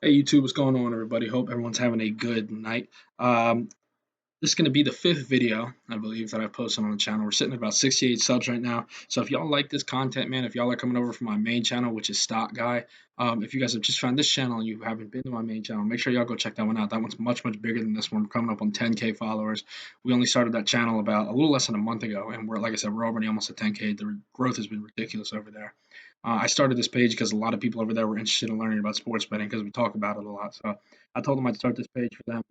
Hey YouTube, what's going on, everybody? Hope everyone's having a good night. This is going to be the fifth video, I believe, that I've posted on the channel. We're sitting at about 68 subs right now. So if y'all like this content, man, if y'all are coming over from my main channel, which is Stock Guy, if you guys have just found this channel and you haven't been to my main channel, make sure y'all go check that one out. That one's much, much bigger than this one. We're coming up on 10K followers. We only started that channel about a little less than a month ago, and like I said, we're already almost at 10K. The growth has been ridiculous over there. I started this page because a lot of people over there were interested in learning about sports betting because we talk about it a lot. So I told them I'd start this page for them.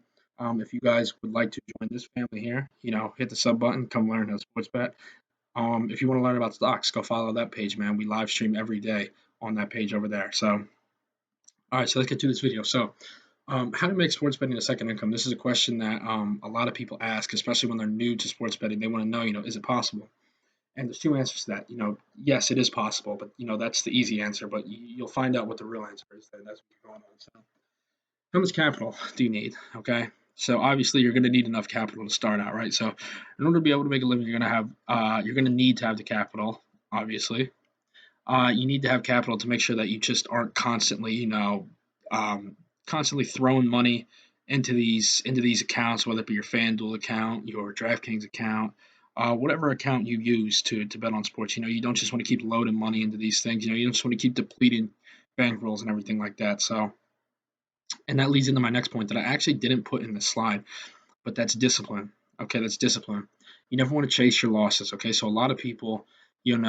If you guys would like to join this family here, hit the sub button, come learn how to sports bet. If you want to learn about stocks, go follow that page, man. We live stream every day on that page over there. So, all right, so let's get to this video. So, how to make sports betting a second income? This is a question that a lot of people ask, especially when they're new to sports betting. They want to know, is it possible? And there's two answers to that. Yes, it is possible, but that's the easy answer. But you'll find out what the real answer is. That's what's going on. So, how much capital do you need? Okay. So obviously you're going to need enough capital to start out, right? So in order to be able to make a living, you're going to need to have the capital. Obviously, you need to have capital to make sure that you just aren't constantly, constantly throwing money into these accounts, whether it be your FanDuel account, your DraftKings account, whatever account you use to bet on sports. You don't just want to keep loading money into these things. You don't just want to keep depleting bankrolls and everything like that. So and that leads into my next point that I actually didn't put in the slide, but that's discipline. Okay, that's discipline. You never want to chase your losses. Okay, so a lot of people,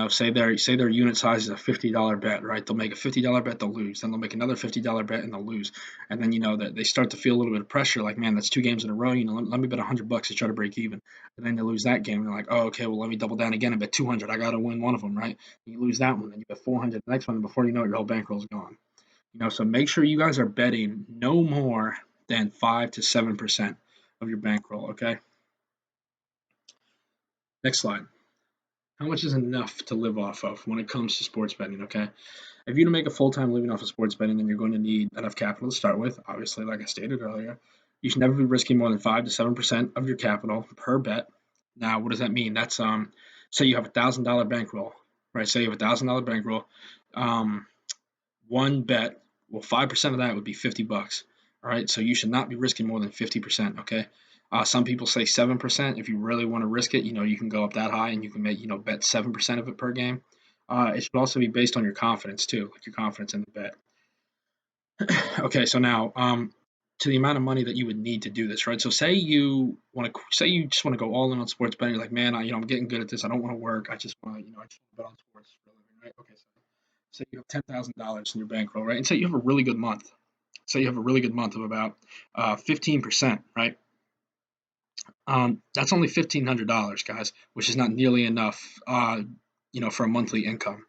say their unit size is a $50 bet, right? They'll make a $50 bet, they'll lose. Then they'll make another $50 bet and they'll lose. And then that they start to feel a little bit of pressure, like, man, that's two games in a row. Let me bet $100 to try to break even. And then they lose that game. And they're like, oh, okay, well, let me double down again and bet 200. I got to win one of them, right? And you lose that one, then you bet 400 the next one, and before you know it, your whole bankroll's gone. So make sure you guys are betting no more than 5 to 7% of your bankroll. Okay. Next slide. How much is enough to live off of when it comes to sports betting? Okay. If you to make a full-time living off of sports betting, then you're going to need enough capital to start with. Obviously, like I stated earlier, you should never be risking more than 5 to 7% of your capital per bet. Now, what does that mean? That's say you have $1,000 bankroll, right? Say you have $1,000 bankroll. Um, one bet, well, 5% of that would be $50. All right, so you should not be risking more than 50%. Okay. Some people say 7%. If you really want to risk it, you can go up that high and you can make, bet 7% of it per game. It should also be based on your confidence too, like your confidence in the bet. Okay, so now to the amount of money that you would need to do this, right? So say you just want to go all in on sports betting. You're like, man, I'm getting good at this. I don't want to work. I just want to, I just want to bet on sports for a living, right? Okay, so say you have $10,000 in your bankroll, right? And say you have a really good month. Say you have a really good month of about 15%, right? That's only $1,500, guys, which is not nearly enough, for a monthly income.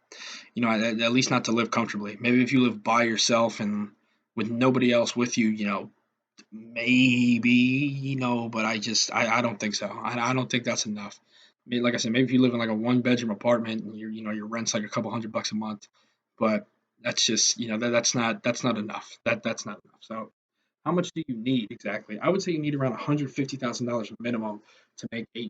At least not to live comfortably. Maybe if you live by yourself and with nobody else with you, maybe, but I don't think so. I don't think that's enough. I mean, like I said, maybe if you live in like a one bedroom apartment and your rent's like a couple $100 a month, but that's just, that's not enough. That's not enough. So how much do you need exactly? I would say you need around $150,000 minimum to make a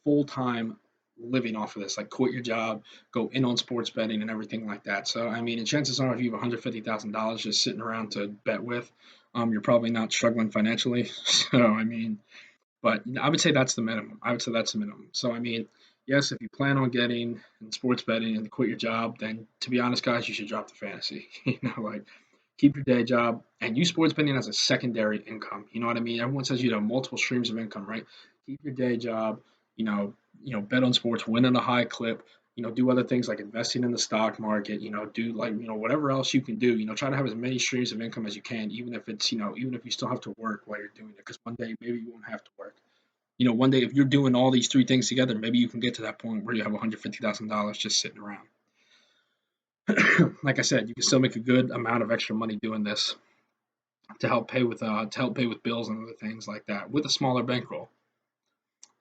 full time living off of this. Like quit your job, go in on sports betting and everything like that. So I mean, and chances are, if you have $150,000 just sitting around to bet with, you're probably not struggling financially. So I mean, but I would say that's the minimum. I would say that's the minimum. So I mean, yes, if you plan on getting in sports betting and quit your job, then to be honest, guys, you should drop the fantasy. Like keep your day job and use sports betting as a secondary income. You know what I mean? Everyone says you have multiple streams of income, right? Keep your day job, bet on sports, win at a high clip, do other things like investing in the stock market, do like, whatever else you can do, try to have as many streams of income as you can, even if it's, even if you still have to work while you're doing it, because one day maybe you won't have to work. One day if you're doing all these three things together, maybe you can get to that point where you have $150,000 just sitting around. Like I said, you can still make a good amount of extra money doing this to help pay with bills and other things like that with a smaller bankroll.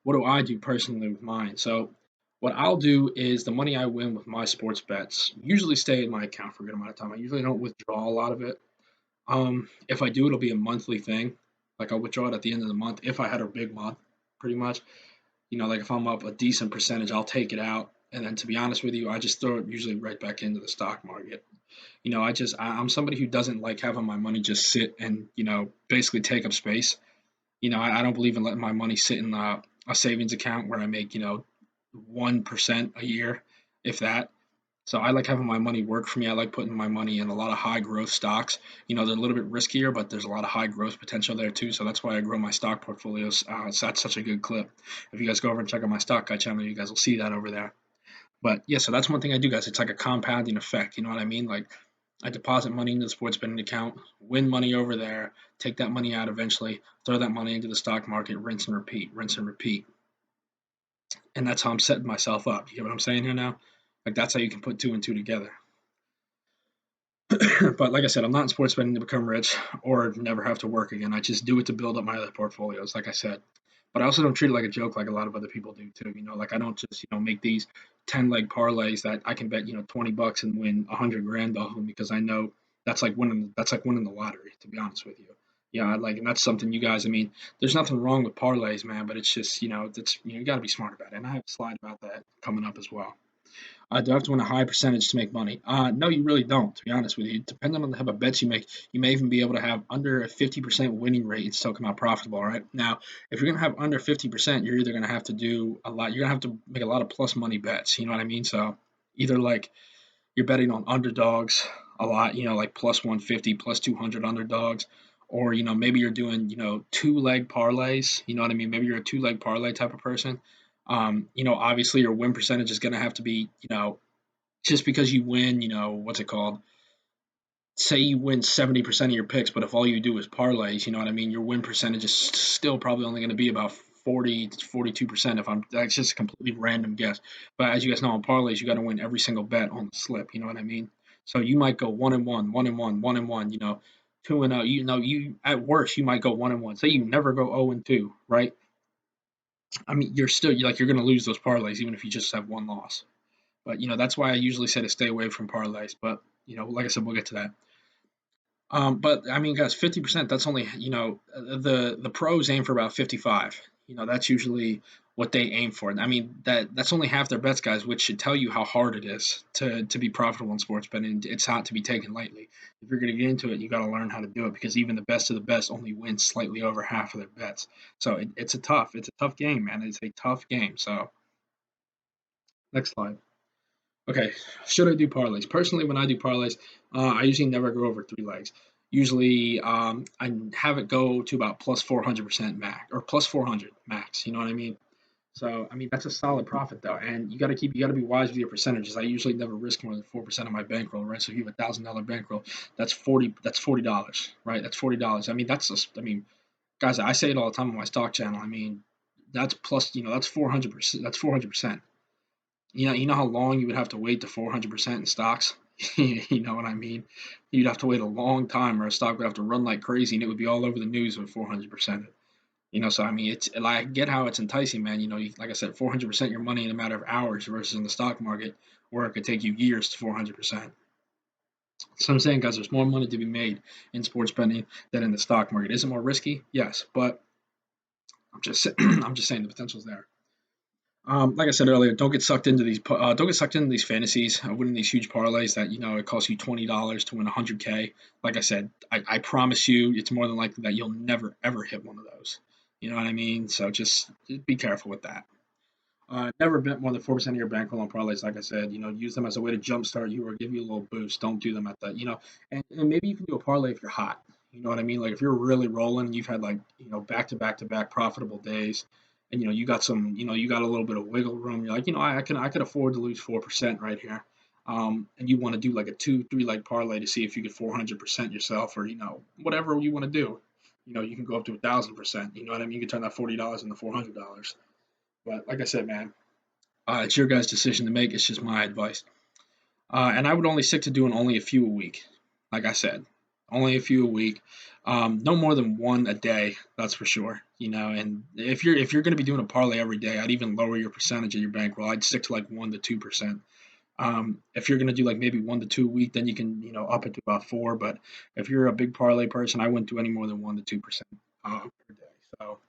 What do I do personally with mine? So what I'll do is the money I win with my sports bets usually stay in my account for a good amount of time. I usually don't withdraw a lot of it. If I do, it'll be a monthly thing. Like I'll withdraw it at the end of the month if I had a big month, pretty much. Like if I'm up a decent percentage, I'll take it out and then to be honest with you, I just throw it usually right back into the stock market. I'm somebody who doesn't like having my money just sit and basically take up space. I don't believe in letting my money sit in a savings account where I make 1% a year, if that. So I like having my money work for me. I like putting my money in a lot of high growth stocks. They're a little bit riskier, but there's a lot of high growth potential there too. So that's why I grow my stock portfolios. So that's such a good clip. If you guys go over and check out my stock guy channel, you guys will see that over there. But yeah, so that's one thing I do, guys. It's like a compounding effect. You know what I mean? Like I deposit money into the sports betting account, win money over there, take that money out eventually, throw that money into the stock market, rinse and repeat. And that's how I'm setting myself up. You get what I'm saying here now? Like that's how you can put two and two together. But like I said, I'm not in sports betting to become rich or never have to work again. I just do it to build up my other portfolios, like I said. But I also don't treat it like a joke like a lot of other people do too. Like I don't just, make these 10 leg parlays that I can bet, $20 and win 100 grand off them because I know that's like winning the lottery, to be honest with you. Yeah, like, and that's something you guys, I mean, there's nothing wrong with parlays, man, but it's just, that's, you got to be smart about it. And I have a slide about that coming up as well. Do I have to win a high percentage to make money? No, you really don't, to be honest with you. Depending on the type of bets you make, you may even be able to have under a 50% winning rate and still come out profitable, right? Now, if you're going to have under 50%, you're either going to have to do a lot, you're going to have to make a lot of plus money bets, you know what I mean? So either like you're betting on underdogs a lot, like plus 150, plus 200 underdogs, or, maybe you're doing, 2 leg parlays, you know what I mean? Maybe you're a 2 leg parlay type of person. Obviously your win percentage is going to have to be, just because you win, what's it called? Say you win 70% of your picks, but if all you do is parlays, you know what I mean? Your win percentage is still probably only going to be about 40 to 42%. That's just a completely random guess. But as you guys know, on parlays, you got to win every single bet on the slip. You know what I mean? So you might go 1-1, 1-1, 1-1, 2-0. You at worst, you might go 1-1. Say you never go 0-2, right? I mean, you're going to lose those parlays even if you just have one loss. But that's why I usually say to stay away from parlays. But like I said, we'll get to that. But I mean, guys, 50%. That's only the pros aim for about 55. That's usually what they aim for. I mean, that's only half their bets, guys, which should tell you how hard it is to be profitable in sports betting. It's not to be taken lightly. If you're going to get into it, you got to learn how to do it because even the best of the best only win slightly over half of their bets. So it's a tough game, man. It's a tough game. So next slide. Okay, should I do parlays? Personally, when I do parlays, I usually never go over 3 legs. Usually, I have it go to about plus 400% max or plus 400 max. You know what I mean? So, I mean, that's a solid profit though, and you got to be wise with your percentages. I usually never risk more than 4% of my bankroll, right? So if you have $1,000 bankroll, that's $40, right? That's $40. I mean, I mean, guys, I say it all the time on my stock channel. I mean, that's plus, that's 400%. That's 400%. You know how long you would have to wait to 400% in stocks? You know what I mean? You'd have to wait a long time, or a stock would have to run like crazy, and it would be all over the news with 400%. So I mean, I get how it's enticing, man. Like I said, 400% your money in a matter of hours versus in the stock market, where it could take you years to 400%. So I'm saying, guys, there's more money to be made in sports betting than in the stock market. Is it more risky? Yes, but I'm just saying the potential's there. Like I said earlier, don't get sucked into these fantasies of winning these huge parlays that it costs you $20 to win 100K. Like I said, I promise you, it's more than likely that you'll never ever hit one of those. You know what I mean? So just be careful with that. Never bet more than 4% of your bankroll on parlays. Like I said, use them as a way to jumpstart you or give you a little boost. Don't do them at and maybe you can do a parlay if you're hot. You know what I mean? Like if you're really rolling, you've had like back to back to back profitable days, and you got you got a little bit of wiggle room. You're like, I could afford to lose 4% right here. And you want to do like a 2-3 leg parlay to see if you get 400% yourself, or whatever you want to do. You can go up to 1,000%. You know what I mean? You can turn that $40 into $400. But like I said, man, it's your guys' decision to make. It's just my advice. And I would only stick to doing only a few a week. Like I said, only a few a week. No more than one a day. That's for sure. And if you're going to be doing a parlay every day, I'd even lower your percentage of your bankroll. I'd stick to like 1 to 2%. If you're going to do like maybe 1 to 2 a week, then you can up it to about 4. But if you're a big parlay person, I wouldn't do any more than 1 to 2% per day. So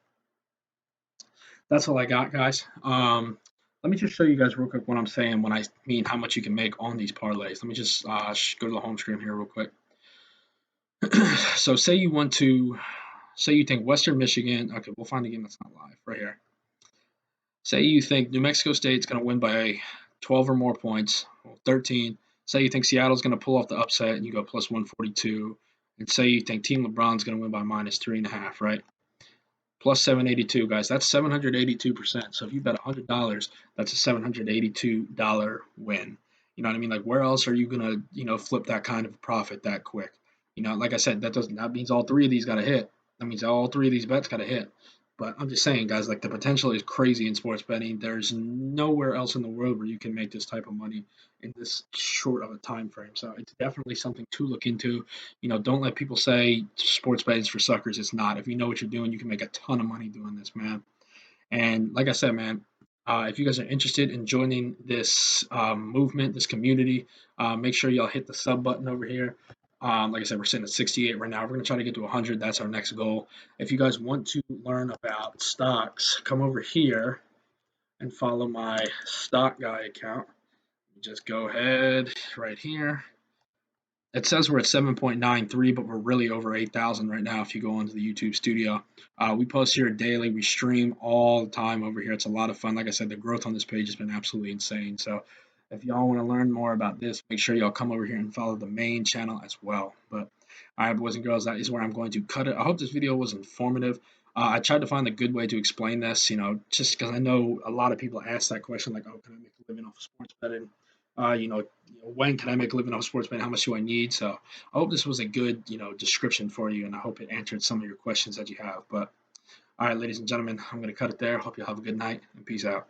that's all I got, guys. Let let me just show you guys real quick what I'm saying when I mean how much you can make on these parlays. Let me just go to the home screen here real quick. So say you want to say you think Western Michigan. Okay, we'll find a game that's not live right here. Say you think New Mexico State's going to win by 12 or more points, well, 13. Say you think Seattle's going to pull off the upset and you go plus 142. And say you think Team LeBron's going to win by minus 3.5, right? Plus 782, guys. That's 782%. So if you bet $100, that's a $782 win. You know what I mean? Like, where else are you going to, flip that kind of profit that quick? Like I said, that means all three of these got to hit. That means all three of these bets got to hit. But I'm just saying, guys, like the potential is crazy in sports betting. There's nowhere else in the world where you can make this type of money in this short of a time frame. So it's definitely something to look into. Don't let people say sports betting is for suckers. It's not. If you know what you're doing, you can make a ton of money doing this, man. And like I said, man, if you guys are interested in joining this movement, this community, make sure y'all hit the sub button over here. Like I said, we're sitting at 68 right now. We're going to try to get to 100. That's our next goal. If you guys want to learn about stocks, come over here and follow my stock guy account. Just go ahead right here. It says we're at 7.93, but we're really over 8,000 right now if you go onto the YouTube studio. We post here daily. We stream all the time over here. It's a lot of fun. Like I said, the growth on this page has been absolutely insane. So if y'all want to learn more about this, make sure y'all come over here and follow the main channel as well. But all right, boys and girls, that is where I'm going to cut it. I hope this video was informative. I tried to find a good way to explain this, just because I know a lot of people ask that question, like, oh, can I make a living off of sports betting? When can I make a living off sports betting? How much do I need? So I hope this was a good, description for you, and I hope it answered some of your questions that you have. But all right, ladies and gentlemen, I'm going to cut it there. Hope you have a good night, and peace out.